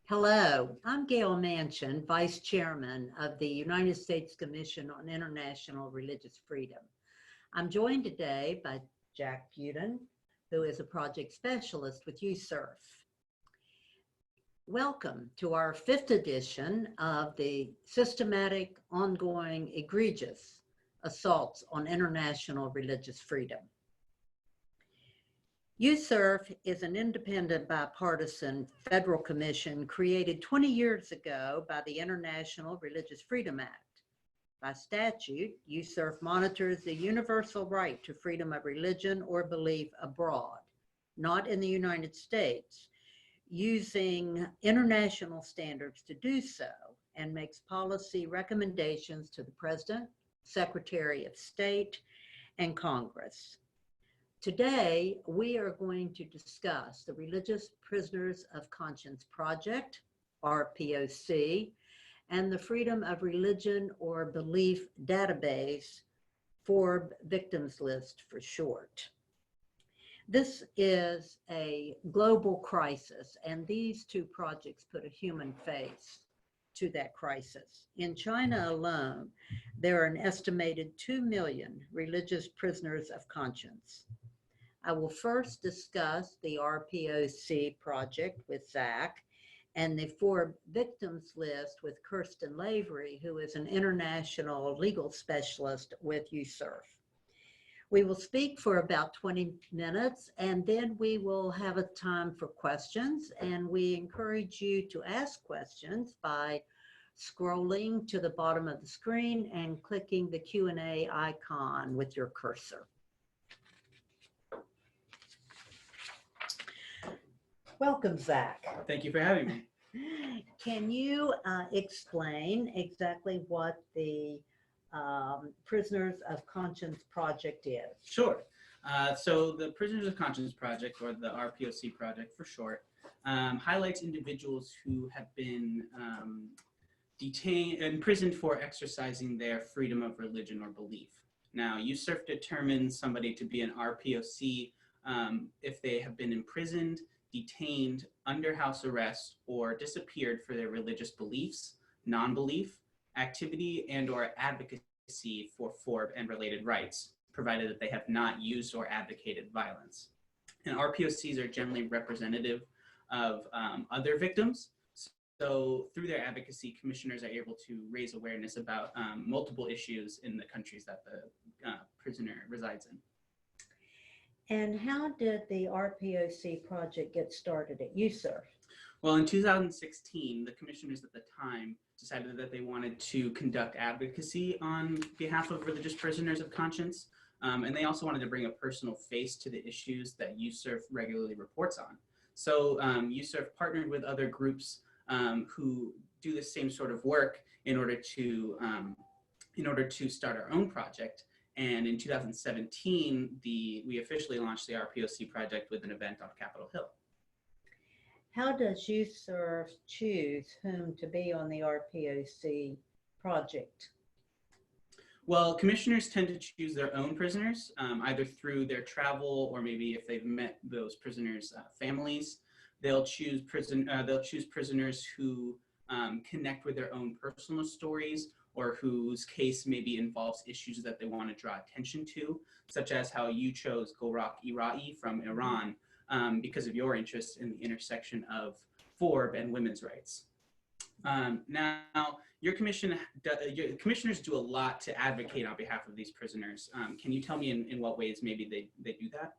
Hello, I'm Gail Manchin, Vice Chairman of the United States Commission on International Religious Freedom. I'm joined today by Jack Puden, who is a project specialist with USCIRF. Welcome to our 5th edition of the Systematic, Ongoing, Egregious Assaults on International Religious Freedom. USCIRF is an independent bipartisan federal commission created 20 years ago by the International Religious Freedom Act. By statute, USCIRF monitors the universal right to freedom of religion or belief abroad, not in the United States, using international standards to do so, and makes policy recommendations to the President, Secretary of State, and Congress. Today, we are going to discuss the Religious Prisoners of Conscience Project, RPOC, and the Freedom of Religion or Belief Database, FORB Victims List for short. This is a global crisis, and these two projects put a human face to that crisis. In China alone, there are an estimated 2 million religious prisoners of conscience. I will first discuss the RPOC project with Zach and the FORB Victims List with Kirsten Lavery, who is an international legal specialist with USCIRF. We will speak for about 20 minutes, and then we will have a time for questions, and we encourage you to ask questions by scrolling to the bottom of the screen and clicking the Q&A icon with your cursor. Welcome, Zach. Thank you for having me. Can you explain exactly what the Prisoners of Conscience Project is? Sure. So the Prisoners of Conscience Project, or the RPOC project for short, highlights individuals who have been detained, imprisoned for exercising their freedom of religion or belief. Now, USCIRF determines somebody to be an RPOC if they have been imprisoned, detained, under house arrest, or disappeared for their religious beliefs, non-belief, activity, and or advocacy for FORB and related rights, provided that they have not used or advocated violence. And RPOCs are generally representative of other victims. So through their advocacy, commissioners are able to raise awareness about multiple issues in the countries that the prisoner resides in. And how did the RPOC project get started at USCIRF? Well, in 2016, the commissioners at the time decided that they wanted to conduct advocacy on behalf of religious prisoners of conscience, and they also wanted to bring a personal face to the issues that USCIRF regularly reports on. So USCIRF partnered with other groups who do the same sort of work in order to start our own project. And in 2017, we officially launched the RPOC project with an event on Capitol Hill. How does USCIRF choose whom to be on the RPOC project? Well, commissioners tend to choose their own prisoners, either through their travel or maybe if they've met those prisoners' families. They'll choose prisoners who connect with their own personal stories, or whose case maybe involves issues that they want to draw attention to, such as how you chose Gorak Irai from Iran because of your interest in the intersection of FORB and women's rights. Now, your commissioners do a lot to advocate on behalf of these prisoners. Can you tell me in what ways maybe they do that?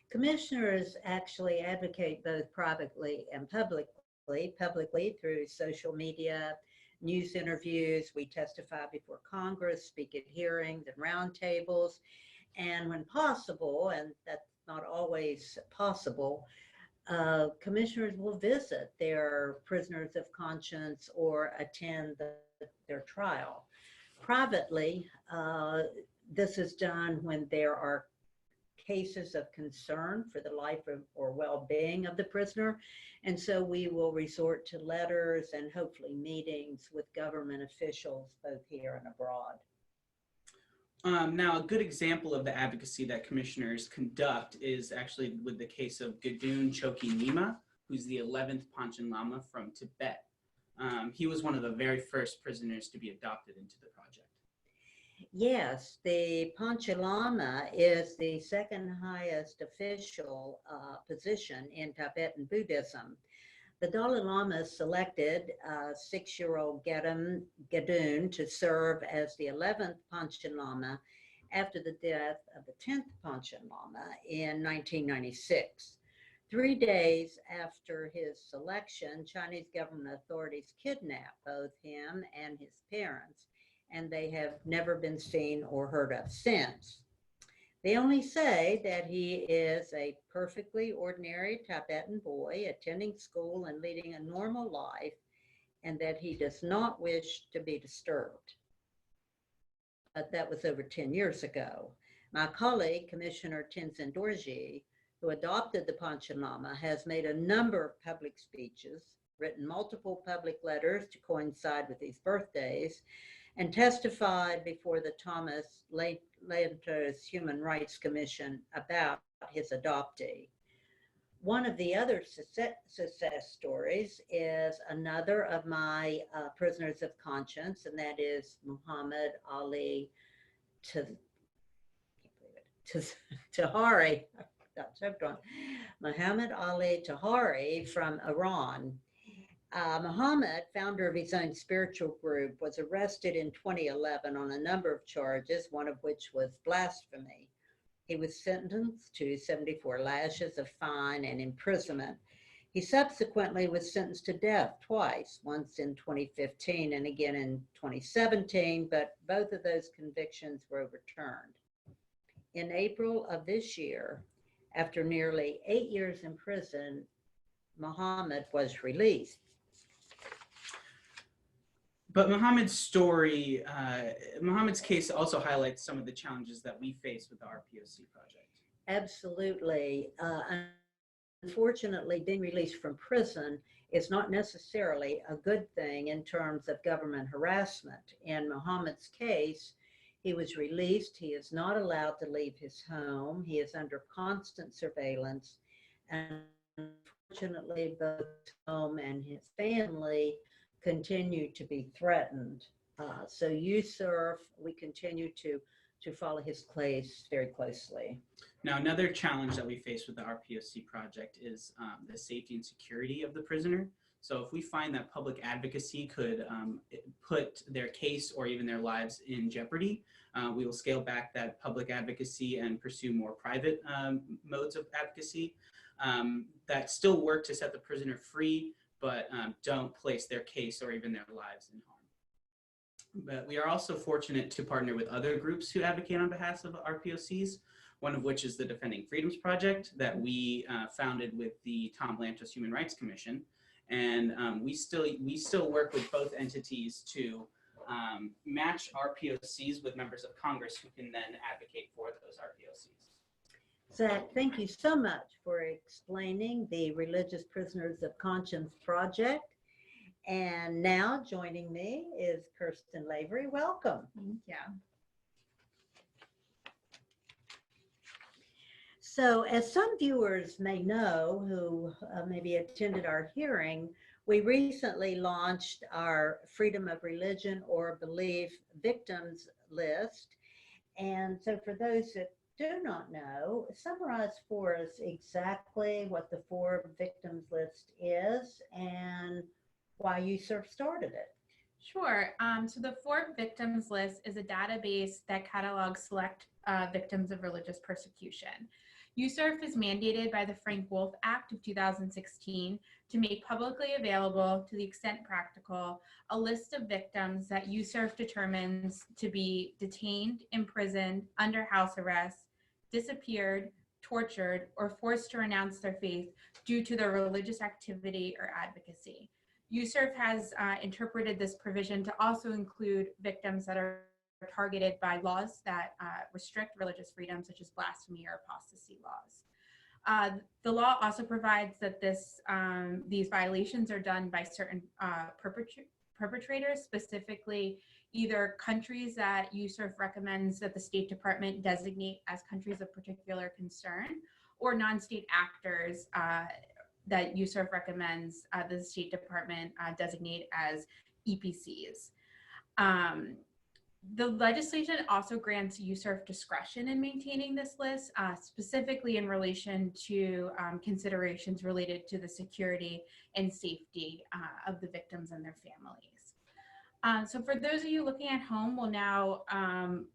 Commissioners actually advocate both privately and publicly through social media, news interviews. We testify before Congress, speak at hearings and roundtables, and when possible, and that's not always possible, commissioners will visit their prisoners of conscience or attend their trial. Privately, this is done when there are cases of concern for the life or well-being of the prisoner. And so we will resort to letters and hopefully meetings with government officials, both here and abroad. Now, a good example of the advocacy that commissioners conduct is actually with the case of Gadun Choki Nima, who's the 11th Panchen Lama from Tibet. He was one of the very first prisoners to be adopted into the project. Yes, the Panchen Lama is the second highest official position in Tibetan Buddhism. The Dalai Lama selected 6-year-old Gedun to serve as the 11th Panchen Lama after the death of the 10th Panchen Lama in 1996. 3 days after his selection, Chinese government authorities kidnapped both him and his parents, and they have never been seen or heard of since. They only say that he is a perfectly ordinary Tibetan boy attending school and leading a normal life, and that he does not wish to be disturbed. But that was over 10 years ago. My colleague, Commissioner Tenzin Dorji, who adopted the Panchen Lama, has made a number of public speeches, written multiple public letters to coincide with these birthdays, and testified before the Thomas Lantos Human Rights Commission about his adoptee. One of the other success stories is another of my prisoners of conscience, and that is Muhammad Ali Tahari. Muhammad Ali Tahari from Iran. Muhammad, founder of his own spiritual group, was arrested in 2011 on a number of charges, one of which was blasphemy. He was sentenced to 74 lashes of fine and imprisonment. He subsequently was sentenced to death twice, once in 2015 and again in 2017, but both of those convictions were overturned. In April of this year, after nearly 8 years in prison, Muhammad was released. But Muhammad's story, Muhammad's case also highlights some of the challenges that we face with the RPOC project. Absolutely. Unfortunately, being released from prison is not necessarily a good thing in terms of government harassment. In Muhammad's case, he was released. He is not allowed to leave his home. He is under constant surveillance. And unfortunately, both his home and his family continue to be threatened. So USCIRF, we continue to follow his case very closely. Now, another challenge that we face with the RPOC project is the safety and security of the prisoner. So if we find that public advocacy could put their case or even their lives in jeopardy, we will scale back that public advocacy and pursue more private modes of advocacy that still work to set the prisoner free, but don't place their case or even their lives in harm. But we are also fortunate to partner with other groups who advocate on behalf of RPOCs, one of which is the Defending Freedoms Project that we founded with the Tom Lantos Human Rights Commission. And we still work with both entities to match RPOCs with members of Congress who can then advocate for those RPOCs. Zach, thank you so much for explaining the Religious Prisoners of Conscience Project. And now joining me is Kirsten Lavery. Welcome. Thank you. So as some viewers may know who maybe attended our hearing, we recently launched our Freedom of Religion or Belief Victims List. And so for those that do not know, summarize for us exactly what the For Victims List is and why USCIRF started it. Sure. So the For Victims List is a database that catalogs select victims of religious persecution. USCIRF is mandated by the Frank Wolf Act of 2016 to make publicly available, to the extent practical, a list of victims that USCIRF determines to be detained, imprisoned, under house arrest, disappeared, tortured, or forced to renounce their faith due to their religious activity or advocacy. USCIRF has interpreted this provision to also include victims that are targeted by laws that restrict religious freedom, such as blasphemy or apostasy laws. The law also provides that these violations are done by certain perpetrators, specifically either countries that USCIRF recommends that the State Department designate as countries of particular concern, or non-state actors that USCIRF recommends the State Department designate as EPCs. The legislation also grants USCIRF discretion in maintaining this list, specifically in relation to considerations related to the security and safety of the victims and their families. So for those of you looking at home, we'll now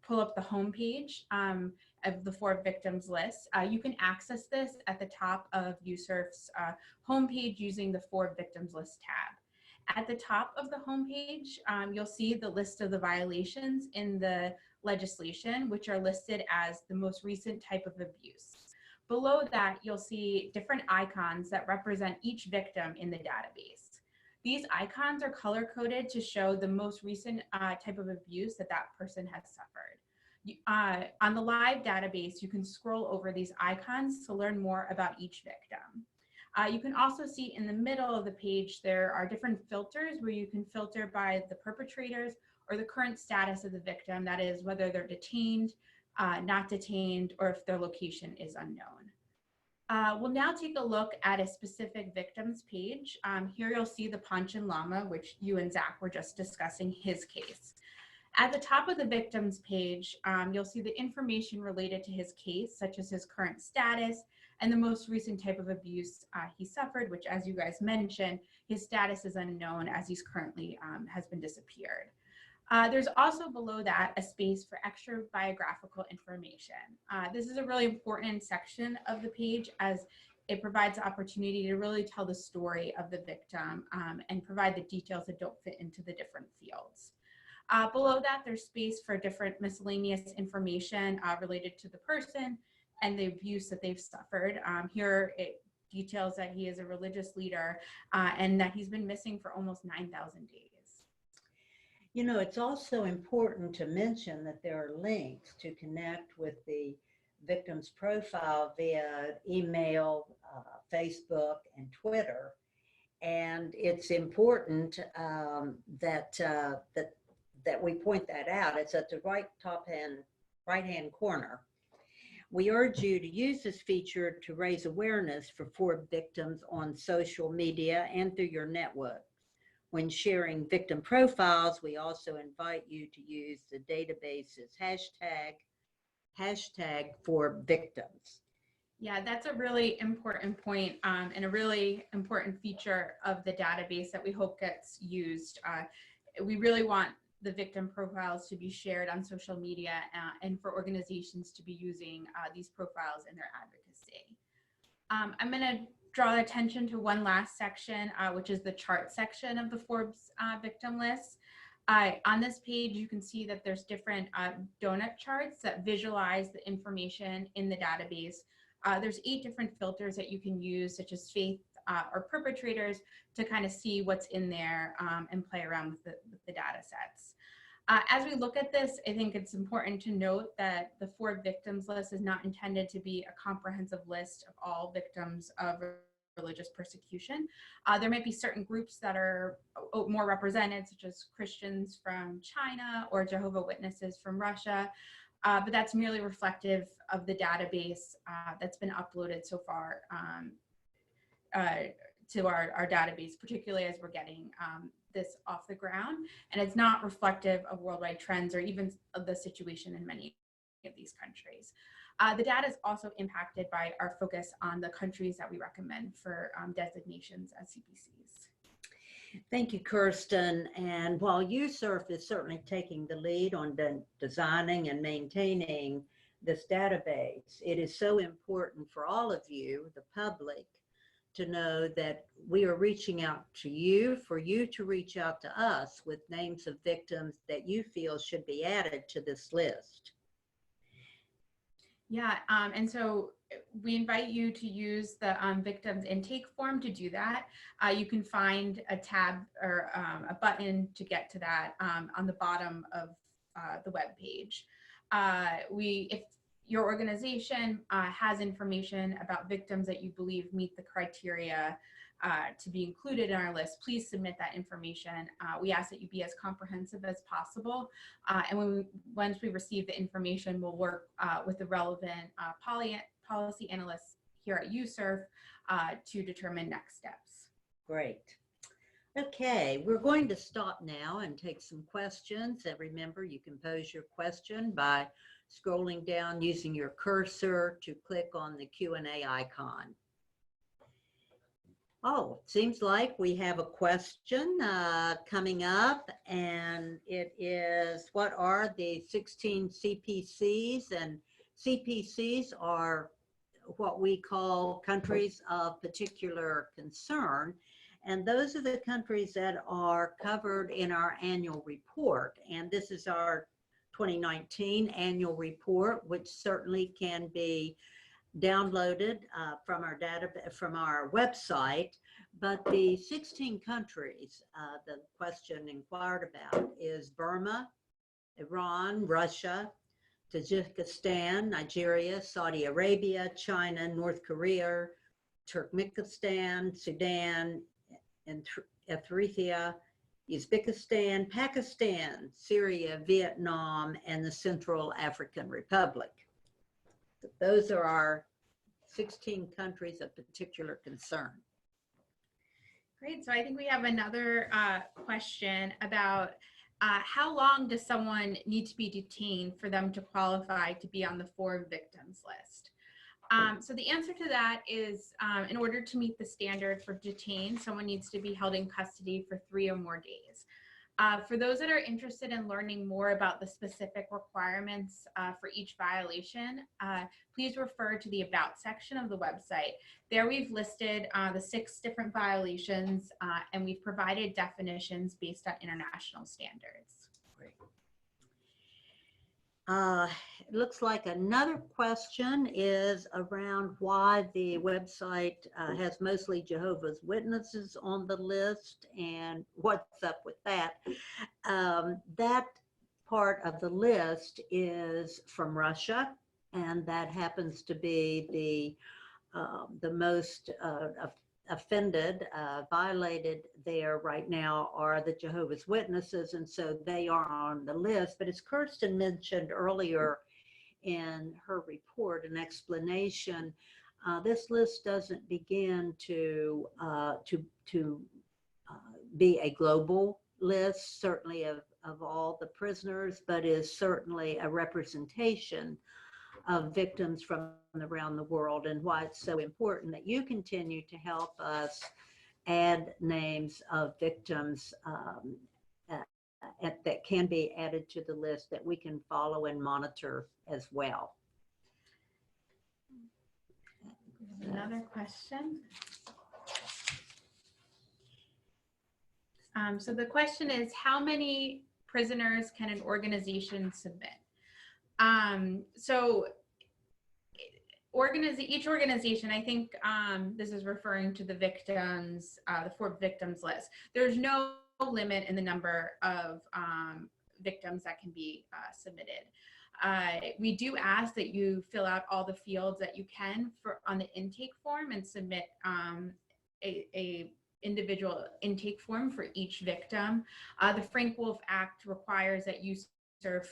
pull up the homepage of the 4 victims list. You can access this at the top of USCIRF's homepage using the 4 victims list tab. At the top of the homepage, you'll see the list of the violations in the legislation, which are listed as the most recent type of abuse. Below that, you'll see different icons that represent each victim in the database. These icons are color-coded to show the most recent type of abuse that that person has suffered. On the live database, you can scroll over these icons to learn more about each victim. You can also see in the middle of the page, there are different filters where you can filter by the perpetrators or the current status of the victim, that is, whether they're detained, not detained, or if their location is unknown. We'll now take a look at a specific victims page. Here you'll see the Panchen Lama, which you and Zach were just discussing his case. At the top of the victims page, you'll see the information related to his case, such as his current status and the most recent type of abuse he suffered, which, as you guys mentioned, his status is unknown as he's currently has been disappeared. There's also below that a space for extra biographical information. This is a really important section of the page as it provides the opportunity to really tell the story of the victim and provide the details that don't fit into the different fields. Below that, there's space for different miscellaneous information related to the person and the abuse that they've suffered. Here it details that he is a religious leader and that he's been missing for almost 9,000 days. You know, it's also important to mention that there are links to connect with the victim's profile via email, Facebook, and Twitter. And it's important that we point that out. It's at the right-hand corner. We urge you to use this feature to raise awareness for 4 victims on social media and through your network. When sharing victim profiles, we also invite you to use the database's hashtag for victims. Yeah, that's a really important point and a really important feature of the database that we hope gets used. We really want the victim profiles to be shared on social media and for organizations to be using these profiles in their advocacy. I'm going to draw attention to one last section, which is the chart section of the Forbes victim list. On this page, you can see that there's different donut charts that visualize the information in the database. There's 8 different filters that you can use, such as faith or perpetrators, to kind of see what's in there and play around with the data sets. As we look at this, I think it's important to note that the 4 victims list is not intended to be a comprehensive list of all victims of religious persecution. There might be certain groups that are more represented, such as Christians from China or Jehovahs Witnesses from Russia, but that's merely reflective of the database that's been uploaded so far to our database, particularly as we're getting this off the ground. And it's not reflective of worldwide trends or even of the situation in many of these countries. The data is also impacted by our focus on the countries that we recommend for designations as CPCs. Thank you, Kirsten. And while USCIRF is certainly taking the lead on designing and maintaining this database, it is so important for all of you, the public, to know that we are reaching out to you, for you to reach out to us with names of victims that you feel should be added to this list. Yeah, and so we invite you to use the victims intake form to do that. You can find a tab or a button to get to that on the bottom of the web page. If your organization has information about victims that you believe meet the criteria to be included in our list, please submit that information. We ask that you be as comprehensive as possible. And once we receive the information, we'll work with the relevant policy analysts here at USCIRF to determine next steps. Great. Okay, we're going to stop now and take some questions. And remember, you can pose your question by scrolling down using your cursor to click on the Q&A icon. Oh, seems like we have a question coming up, and it is, what are the 16 CPCs? And CPCs are what we call countries of particular concern. And those are the countries that are covered in our annual report. And this is our 2019 annual report, which certainly can be downloaded from our data, from our website. But the 16 countries the question inquired about is Burma, Iran, Russia, Tajikistan, Nigeria, Saudi Arabia, China, North Korea, Turkmenistan, Sudan, and Eritrea, Uzbekistan, Pakistan, Syria, Vietnam, and the Central African Republic. Those are our 16 countries of particular concern. Great. So I think we have another question about how long does someone need to be detained for them to qualify to be on the 4 victims list? So the answer to that is in order to meet the standard for detained, someone needs to be held in custody for 3 or more days. For those that are interested in learning more about the specific requirements for each violation, please refer to the About section of the website. There we've listed the 6 different violations and we've provided definitions based on international standards. Great. It looks like another question is around why the website has mostly Jehovah's Witnesses on the list and what's up with that. That part of the list is from Russia, and that happens to be the most offended, violated there right now are the Jehovah's Witnesses, and so they are on the list. But as Kirsten mentioned earlier in her report, an explanation, this list doesn't begin to be a global list, certainly of all the prisoners, but is certainly a representation of victims from around the world, and why it's so important that you continue to help us add names of victims that can be added to the list that we can follow and monitor as well. Another question. So the question is, how many prisoners can an organization submit? So each organization, I think this is referring to the victims, the 4 victims list. There's no limit in the number of victims that can be submitted. We do ask that you fill out all the fields that you can on the intake form and submit a individual intake form for each victim. The Frank-Wolf Act requires that USCIRF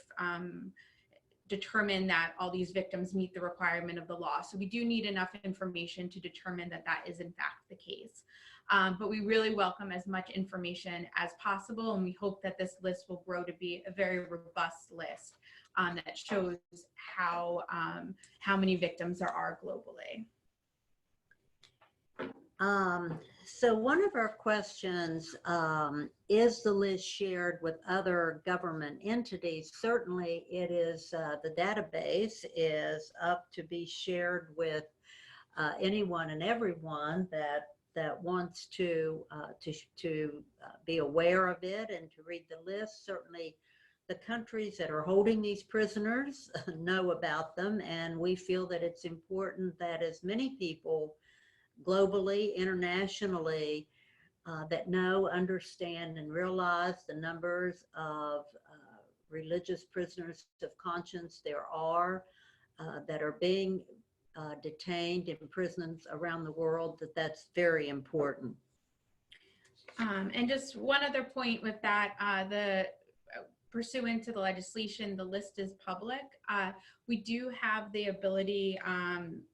determine that all these victims meet the requirement of the law. So we do need enough information to determine that that is in fact the case. But we really welcome as much information as possible, and we hope that this list will grow to be a very robust list that shows how many victims there are globally. So one of our questions is the list shared with other government entities? Certainly it is, the database is up to be shared with anyone and everyone that wants to be aware of it and to read the list. Certainly the countries that are holding these prisoners know about them, and we feel that it's important that as many people globally, internationally, that know, understand, and realize the numbers of religious prisoners of conscience there are that are being detained in prisons around the world, that's very important. And just one other point with that, pursuant to the legislation, the list is public. We do have the ability,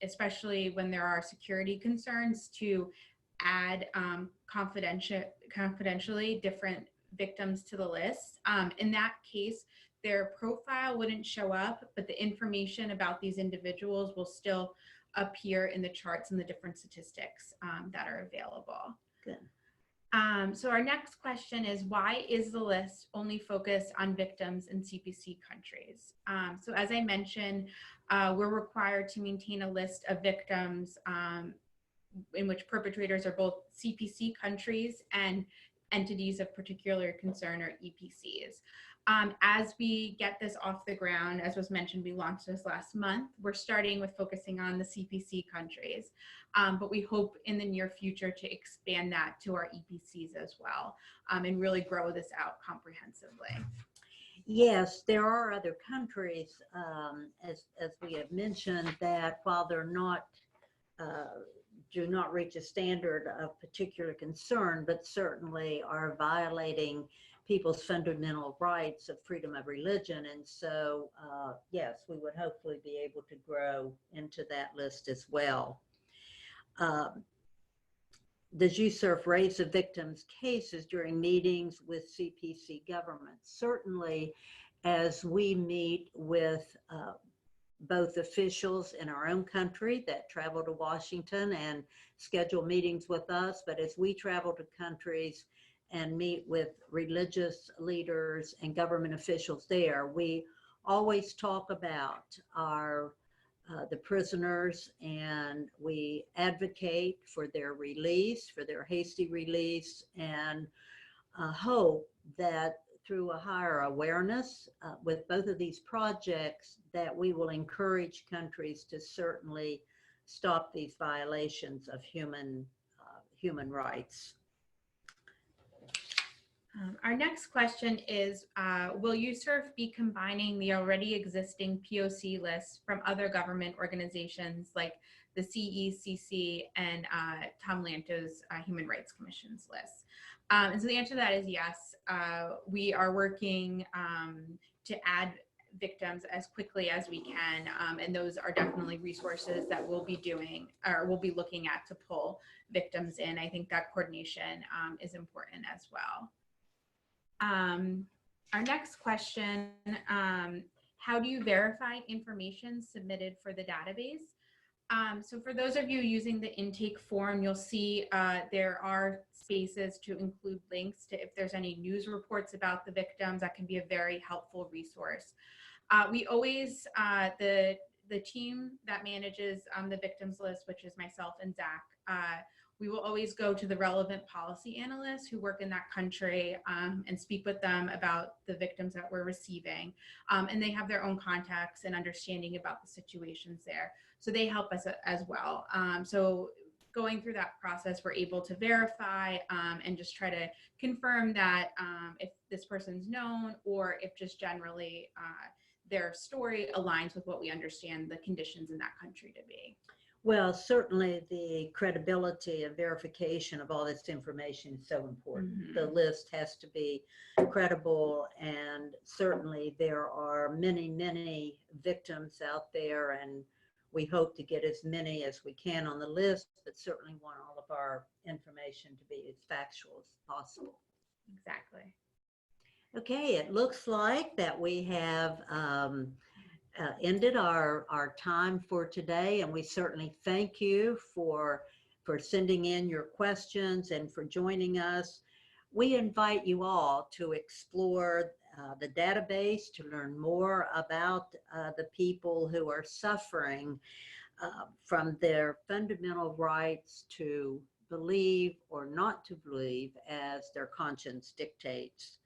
especially when there are security concerns, to add confidentially different victims to the list. In that case, their profile wouldn't show up, but the information about these individuals will still appear in the charts and the different statistics that are available. Good. So our next question is, why is the list only focused on victims in CPC countries? So as I mentioned, we're required to maintain a list of victims in which perpetrators are both CPC countries and entities of particular concern, or EPCs. As we get this off the ground, as was mentioned, we launched this last month. We're starting with focusing on the CPC countries, but we hope in the near future to expand that to our EPCs as well, and really grow this out comprehensively. Yes, there are other countries, as we have mentioned, that while they're not do not reach a standard of particular concern, but certainly are violating people's fundamental rights of freedom of religion. And so, yes, we would hopefully be able to grow into that list as well. Does USCIRF raise the victims' cases during meetings with CPC governments? Certainly, as we meet with both officials in our own country that travel to Washington and schedule meetings with us, but as we travel to countries and meet with religious leaders and government officials there, we always talk about our the prisoners, and we advocate for their release, for their hasty release, and hope that through a higher awareness with both of these projects, that we will encourage countries to certainly stop these violations of human rights. Our next question is, will USCIRF be combining the already existing POC list from other government organizations like the CECC and Tom Lantos Human Rights Commission's list? And so the answer to that is yes. We are working to add victims as quickly as we can, and those are definitely resources that we'll be doing, or we'll be looking at, to pull victims in. I think that coordination is important as well. Our next question, how do you verify information submitted for the database? So for those of you using the intake form, you'll see there are spaces to include links to if there's any news reports about the victims. That can be a very helpful resource. We always, the team that manages the victims list, which is myself and Zach, we will always go to the relevant policy analysts who work in that country and speak with them about the victims that we're receiving. And they have their own contacts and understanding about the situations there. So they help us as well. So going through that process, we're able to verify and just try to confirm that if this person's known, or if just generally their story aligns with what we understand the conditions in that country to be. Well, certainly the credibility and verification of all this information is so important. Mm-hmm. The list has to be credible, and certainly there are many, many victims out there, and we hope to get as many as we can on the list, but certainly want all of our information to be as factual as possible. Exactly. Okay, it looks like that we have ended our time for today, and we certainly thank you for sending in your questions and for joining us. We invite you all to explore the database, to learn more about the people who are suffering from their fundamental rights to believe or not to believe as their conscience dictates.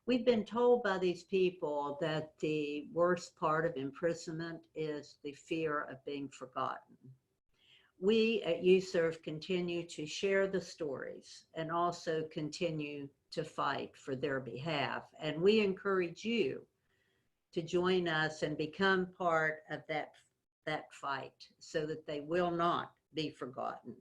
We've been told by these people that the worst part of imprisonment is the fear of being forgotten. We at USCIRF continue to share the stories and also continue to fight for their behalf. And we encourage you to join us and become part of that fight so that they will not be forgotten.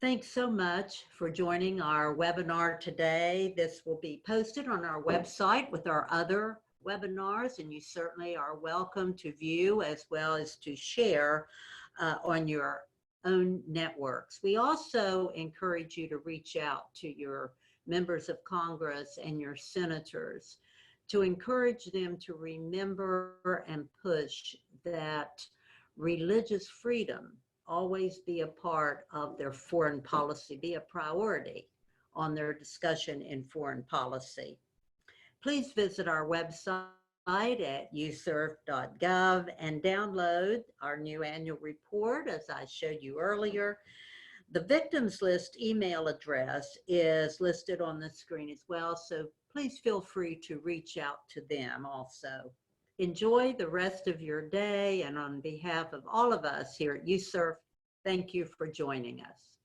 Thanks so much for joining our webinar today. This will be posted on our website with our other webinars, and you certainly are welcome to view as well as to share on your own networks. We also encourage you to reach out to your members of Congress and your senators to encourage them to remember and push that religious freedom always be a part of their foreign policy, be a priority on their discussion in foreign policy. Please visit our website at uscirf.gov and download our new annual report, as I showed you earlier. The victims list email address is listed on the screen as well, so please feel free to reach out to them also. Enjoy the rest of your day, and on behalf of all of us here at USCIRF, thank you for joining us.